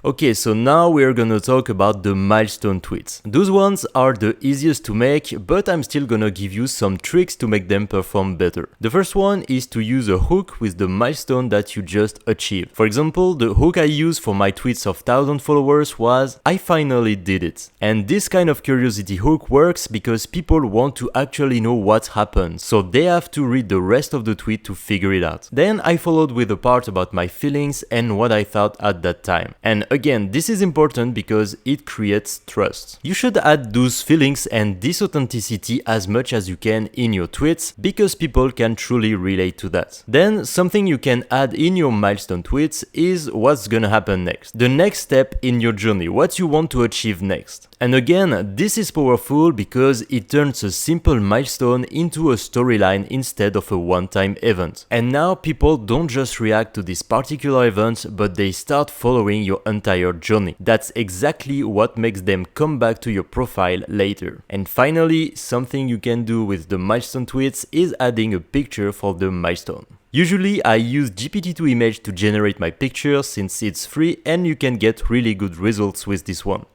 Okay, so now we're gonna talk about the milestone tweets. Those ones are the easiest to make, but I'm still gonna give you some tricks to make them perform better. The first one is to use a hook with the milestone that you just achieved. For example, the hook I used for my tweets of 1000 followers was "I finally did it." And this kind of curiosity hook works because people want to actually know what happened, so they have to read the rest of the tweet to figure it out. Then I followed with a part about my feelings and what I thought at that time. And again, this is important because it creates trust. You should add those feelings and this authenticity as much as you can in your tweets because people can truly relate to that. Then something you can add in your milestone tweets is what's gonna happen next. The next step in your journey, what you want to achieve next. And again, this is powerful because it turns a simple milestone into a storyline instead of a one-time event. And now people don't just react to this particular event, but they start following your entire journey. That's exactly what makes them come back to your profile later. And finally, something you can do with the milestone tweets is adding a picture for the milestone. Usually I use GPT-2 image to generate my picture since it's free and you can get really good results with this one.